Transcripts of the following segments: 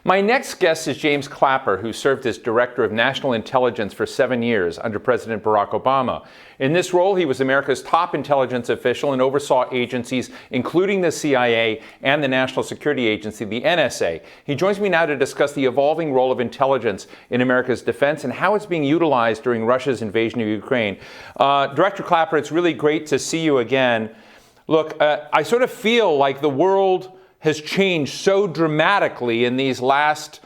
My next guest is James Clapper, who served as Director of National Intelligence for 7 years under President Barack Obama. In this role, he was America's top intelligence official and oversaw agencies including the CIA and the National Security Agency, the NSA. He joins me now to discuss the evolving role of intelligence in America's defense and how it's being utilized during Russia's invasion of Ukraine. Director Clapper, it's really great to see you again. Look, I sort of feel like the world has changed so dramatically in these last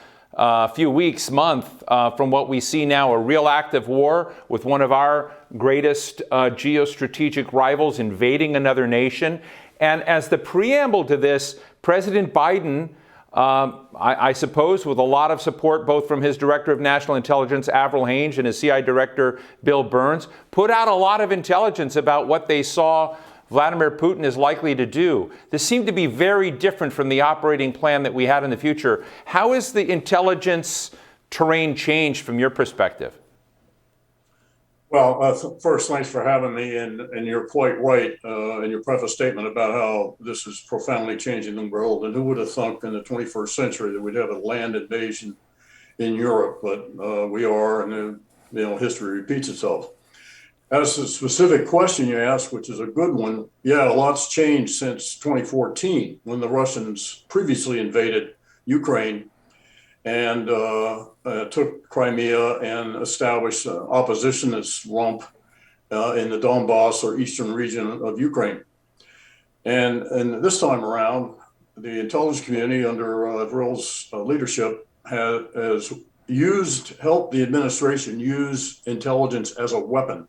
few weeks, month, from what we see now, a real active war with one of our greatest geostrategic rivals invading another nation. And as the preamble to this, President Biden, I suppose with a lot of support both from his Director of National Intelligence, Avril Haines, and his CIA Director, Bill Burns, put out a lot of intelligence about what they saw Vladimir Putin is likely to do. This seemed to be very different from the operating plan that we had in the future. How has the intelligence terrain changed from your perspective? Well, first, thanks for having me, and you're quite right in your preface statement about how this is profoundly changing the world. And who would have thunk in the 21st century that we'd have a land invasion in Europe? But we are, and history repeats itself. As the specific question you asked, which is a good one, yeah, a lot's changed since 2014 when the Russians previously invaded Ukraine and took Crimea and established an oppositionist rump in the Donbass or eastern region of Ukraine. And this time around, the intelligence community under Avril's leadership has helped the administration use intelligence as a weapon,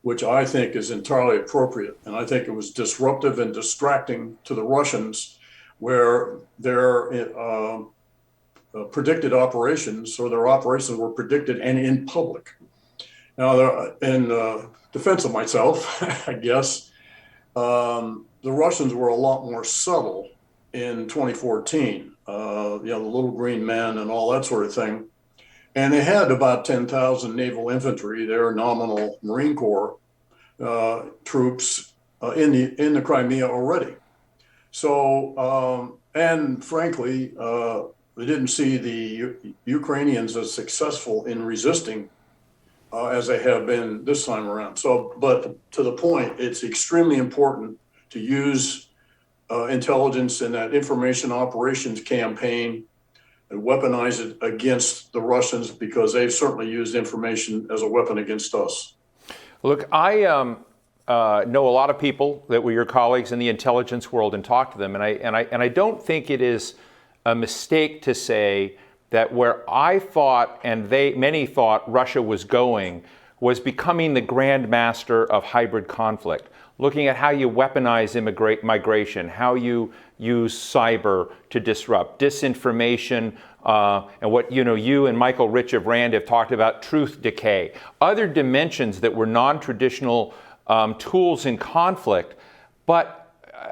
which I think is entirely appropriate. And I think it was disruptive and distracting to the Russians, where their predicted operations, or their operations were predicted and in public. Now, in defense of myself, I guess, the Russians were a lot more subtle in 2014, the little green men and all that sort of thing. And they had about 10,000 naval infantry, their nominal Marine Corps troops in the Crimea already. So, and frankly, they didn't see the Ukrainians as successful in resisting as they have been this time around. So, but to the point, it's extremely important to use intelligence in that information operations campaign and weaponize it against the Russians, because they've certainly used information as a weapon against us. Look, I know a lot of people that were your colleagues in the intelligence world and talked to them, and I don't think it is a mistake to say that where I thought and many thought Russia was going was becoming the grandmaster of hybrid conflict, looking at how you weaponize migration, how you use cyber to disrupt, disinformation, and what you and Michael Rich of RAND have talked about, truth decay, other dimensions that were non-traditional tools in conflict.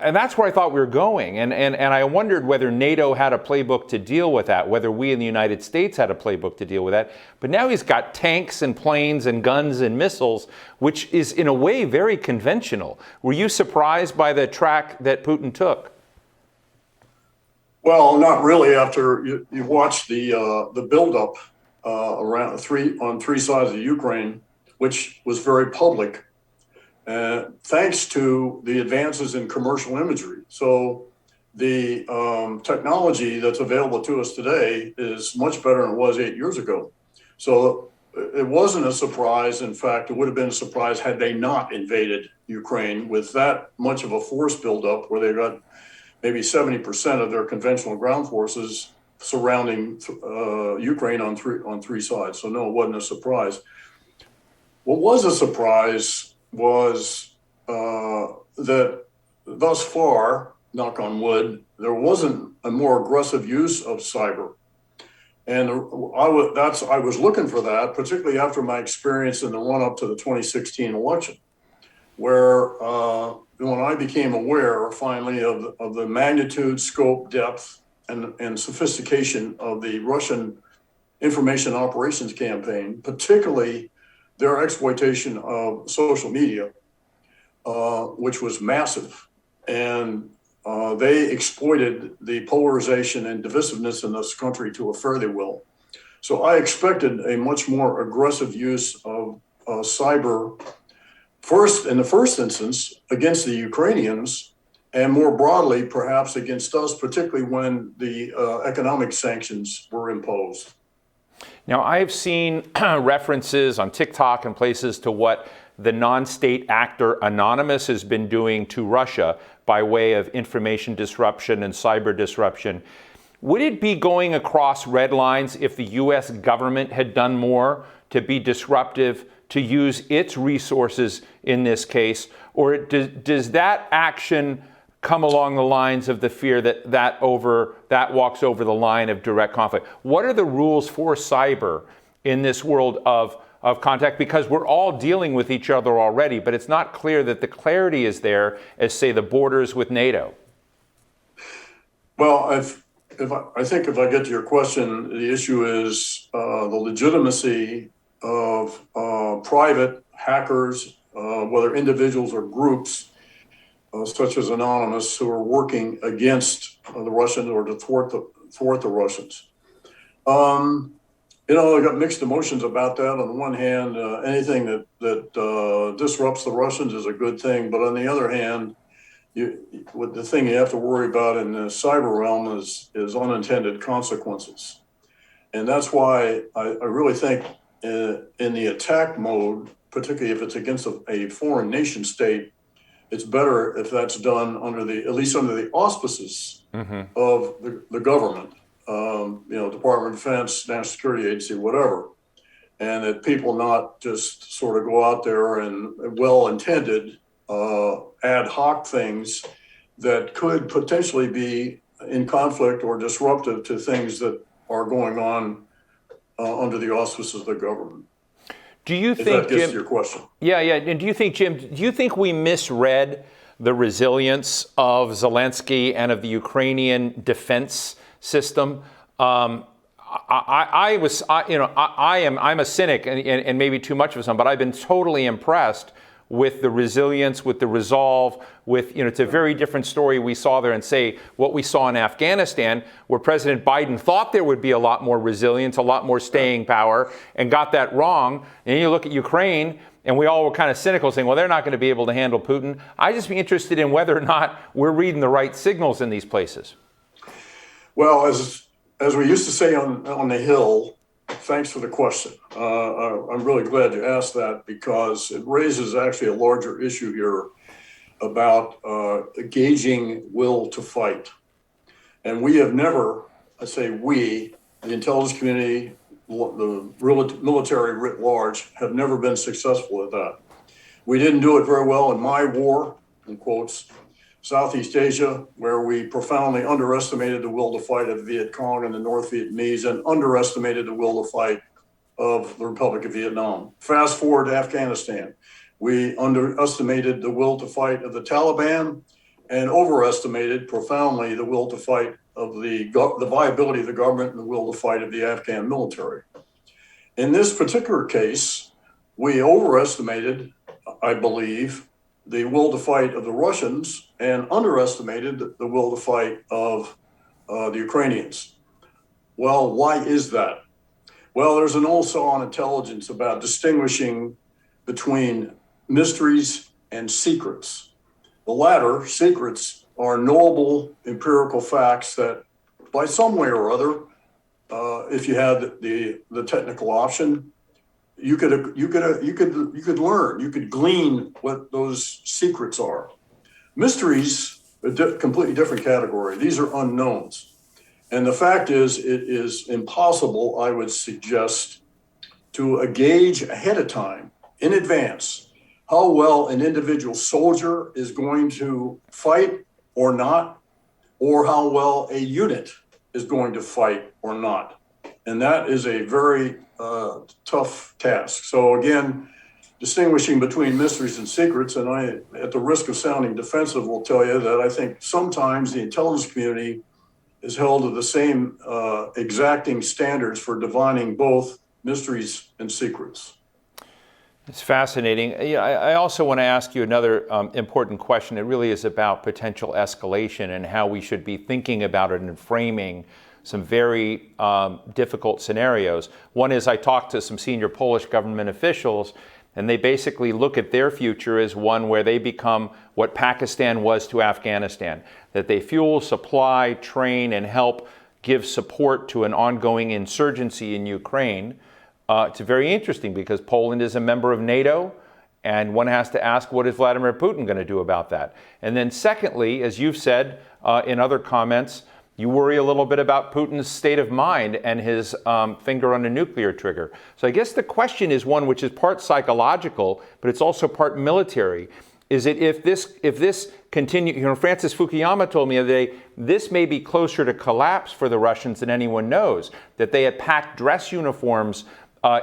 And that's where I thought we were going. And I wondered whether NATO had a playbook to deal with that, whether we in the United States had a playbook to deal with that. But now he's got tanks and planes and guns and missiles, which is in a way very conventional. Were you surprised by the track that Putin took? Well, not really. After you watch the buildup on three sides of Ukraine, which was very public, thanks to the advances in commercial imagery. So the technology that's available to us today is much better than it was 8 years ago. So it wasn't a surprise. In fact, it would have been a surprise had they not invaded Ukraine with that much of a force buildup, where they got maybe 70% of their conventional ground forces surrounding Ukraine on three sides. So no, it wasn't a surprise. What was a surprise was that thus far, knock on wood, there wasn't a more aggressive use of cyber. And I was looking for that, particularly after my experience in the run-up to the 2016 election, where when I became aware finally of the magnitude, scope, depth, and sophistication of the Russian information operations campaign, particularly their exploitation of social media, which was massive. And they exploited the polarization and divisiveness in this country to a fare thee well. So I expected a much more aggressive use of cyber, first in the first instance against the Ukrainians, and more broadly perhaps against us, particularly when the economic sanctions were imposed. Now, I've seen references on TikTok and places to what the non-state actor Anonymous has been doing to Russia by way of information disruption and cyber disruption. Would it be going across red lines if the U.S. government had done more to be disruptive, to use its resources in this case? Or does that action come along the lines of the fear that walks over the line of direct conflict? What are the rules for cyber in this world of contact? Because we're all dealing with each other already, but it's not clear that the clarity is there as, say, the borders with NATO. Well, I think if I get to your question, the issue is the legitimacy of private hackers, whether individuals or groups, such as Anonymous, who are working against the Russians or to thwart the Russians. I got mixed emotions about that. On the one hand, anything that disrupts the Russians is a good thing, but on the other hand, the thing you have to worry about in the cyber realm is unintended consequences. And that's why I really think in the attack mode, particularly if it's against a foreign nation state, it's better if that's done at least under the auspices of the government, Department of Defense, National Security Agency, whatever, and that people not just sort of go out there and well-intended ad hoc things that could potentially be in conflict or disruptive to things that are going on under the auspices of the government. Do you think, that gets Jim, to your question? Yeah. And do you think, Jim, we misread the resilience of Zelensky and of the Ukrainian defense system? I'm a cynic and maybe too much of some, but I've been totally impressed with the resilience, with the resolve, it's a very different story we saw there and say what we saw in Afghanistan, where President Biden thought there would be a lot more resilience, a lot more staying power, and got that wrong. And you look at Ukraine, and we all were kind of cynical, saying, well, they're not going to be able to handle Putin. I'd just be interested in whether or not we're reading the right signals in these places. Well, as we used to say on the Hill, thanks for the question. I'm really glad you asked that because it raises actually a larger issue here about gauging will to fight. And we have never, I say we, the intelligence community, the military writ large, have never been successful at that. We didn't do it very well in my war, in quotes, Southeast Asia, where we profoundly underestimated the will to fight of the Viet Cong and the North Vietnamese and underestimated the will to fight of the Republic of Vietnam. Fast forward to Afghanistan. We underestimated the will to fight of the Taliban and overestimated profoundly the will to fight of the viability of the government and the will to fight of the Afghan military. In this particular case, we overestimated, I believe, the will to fight of the Russians and underestimated the will to fight of the Ukrainians. Well, why is that? Well, there's an old saw on intelligence about distinguishing between mysteries and secrets. The latter, secrets, are knowable empirical facts that by some way or other, if you had the technical option, you could learn, you could glean what those secrets are. Mysteries, a completely different category. These are unknowns. And the fact is, it is impossible, I would suggest, to gauge ahead of time, in advance, how well an individual soldier is going to fight or not, or how well a unit is going to fight or not. And that is a very tough task. So again, distinguishing between mysteries and secrets, and I, at the risk of sounding defensive, will tell you that I think sometimes the intelligence community is held to the same exacting standards for divining both mysteries and secrets. It's fascinating. Yeah, I also want to ask you another important question. It really is about potential escalation and how we should be thinking about it and framing some very difficult scenarios. One is I talked to some senior Polish government officials, and they basically look at their future as one where they become what Pakistan was to Afghanistan, that they fuel, supply, train, and help give support to an ongoing insurgency in Ukraine. It's very interesting because Poland is a member of NATO, and one has to ask, what is Vladimir Putin going to do about that? And then secondly, as you've said in other comments, you worry a little bit about Putin's state of mind and his finger on the nuclear trigger. So I guess the question is one which is part psychological, but it's also part military. Is it if this continues, Francis Fukuyama told me the other day, this may be closer to collapse for the Russians than anyone knows, that they had packed dress uniforms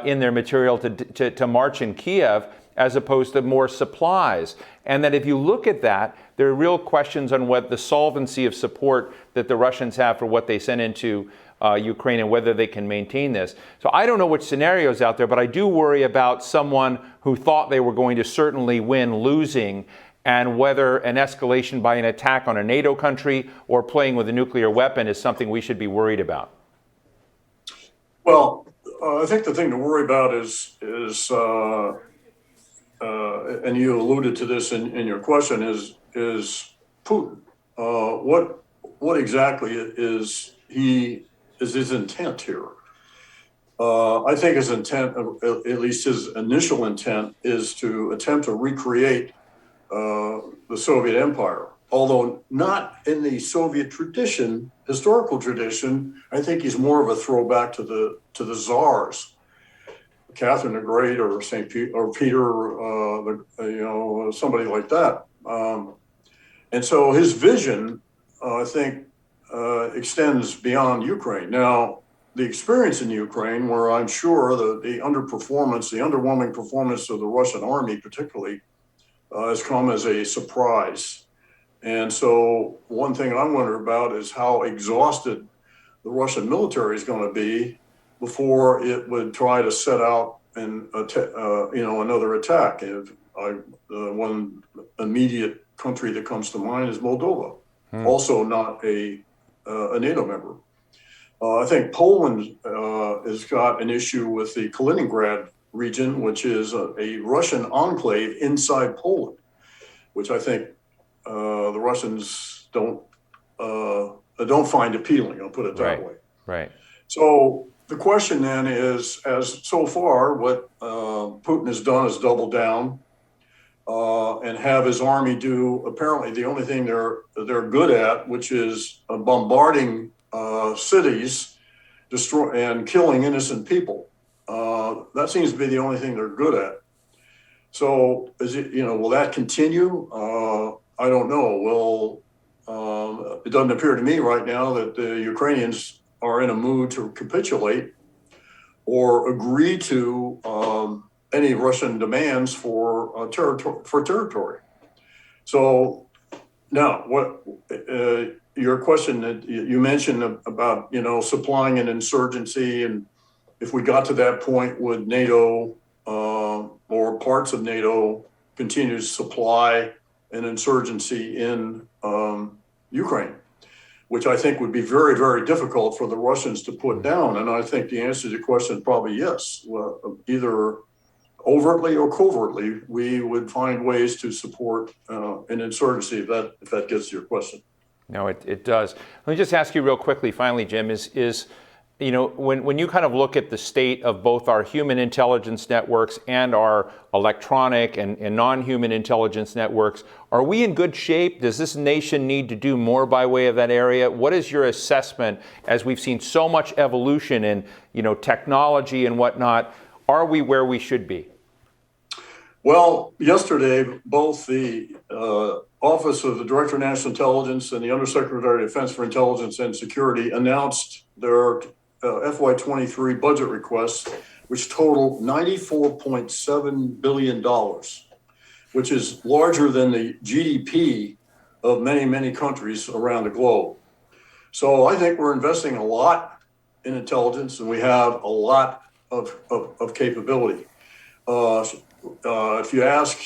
in their material to march in Kiev as opposed to more supplies. And that if you look at that, there are real questions on what the solvency of support that the Russians have for what they send into Ukraine and whether they can maintain this. So I don't know which scenario's out there, but I do worry about someone who thought they were going to certainly win losing, and whether an escalation by an attack on a NATO country or playing with a nuclear weapon is something we should be worried about. Well, I think the thing to worry about is and you alluded to this in your question, is Putin. What exactly is his intent here? I think his intent, at least his initial intent, is to attempt to recreate the Soviet Empire. Although not in the Soviet tradition, historical tradition, I think he's more of a throwback to the czars, Catherine the Great, or Saint Peter, or Peter, somebody like that. And so his vision, I think, extends beyond Ukraine. Now, the experience in Ukraine, where I'm sure the underperformance, the underwhelming performance of the Russian army, particularly, has come as a surprise. And so one thing I wonder about is how exhausted the Russian military is going to be before it would try to set out and another attack. One immediate country that comes to mind is Moldova, also not a NATO member. I think Poland has got an issue with the Kaliningrad region, which is a Russian enclave inside Poland, which I think the Russians don't find appealing. I'll put it that way. Right. So the question then is, as so far, what Putin has done is double down and have his army do apparently the only thing they're good at, which is bombarding cities, destroy and killing innocent people. That seems to be the only thing they're good at. So will that continue? I don't know. Well, it doesn't appear to me right now that the Ukrainians are in a mood to capitulate or agree to any Russian demands for territory. So now, what your question that you mentioned about supplying an insurgency, and if we got to that point, would NATO or parts of NATO continue to supply an insurgency in Ukraine, which I think would be very, very difficult for the Russians to put down. And I think the answer to the question is probably yes. Well, either overtly or covertly, we would find ways to support an insurgency, if that gets to your question. No, it does. Let me just ask you real quickly, finally, Jim, is when you kind of look at the state of both our human intelligence networks and our electronic and non-human intelligence networks, are we in good shape? Does this nation need to do more by way of that area? What is your assessment, as we've seen so much evolution in technology and whatnot? Are we where we should be? Well, yesterday, both the Office of the Director of National Intelligence and the Undersecretary of Defense for Intelligence and Security announced their FY23 budget requests, which total $94.7 billion, which is larger than the GDP of many, many countries around the globe. So I think we're investing a lot in intelligence, and we have a lot of capability. If you ask,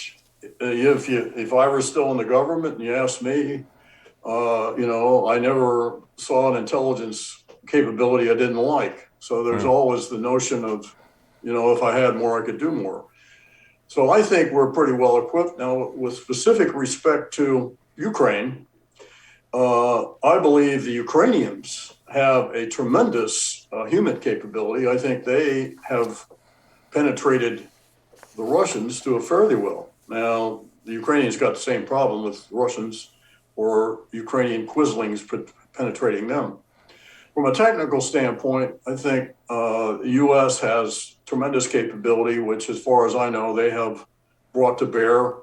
if I were still in the government and you asked me, I never saw an intelligence capability I didn't like. So there's always the notion of, if I had more, I could do more. So I think we're pretty well equipped now. With specific respect to Ukraine, I believe the Ukrainians have a tremendous human capability. I think they have penetrated the Russians do it fairly well. Now, the Ukrainians got the same problem with Russians or Ukrainian quislings penetrating them. From a technical standpoint, I think the U.S. has tremendous capability, which, as far as I know, they have brought to bear.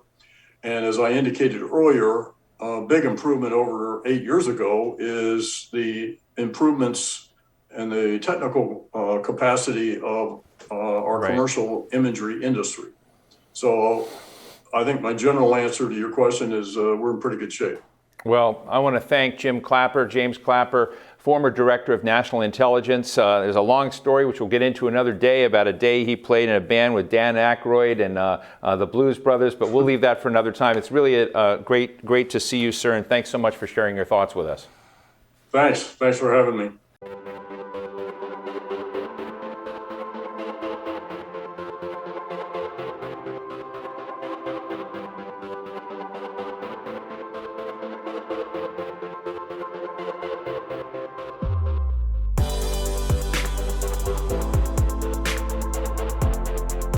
And as I indicated earlier, a big improvement over 8 years ago is the improvements and the technical capacity of our commercial imagery industry. So I think my general answer to your question is we're in pretty good shape. Well, I want to thank James Clapper, former Director of National Intelligence. There's a long story, which we'll get into another day, about a day he played in a band with Dan Aykroyd and the Blues Brothers, but we'll leave that for another time. It's really great to see you, sir, and thanks so much for sharing your thoughts with us. Thanks for having me.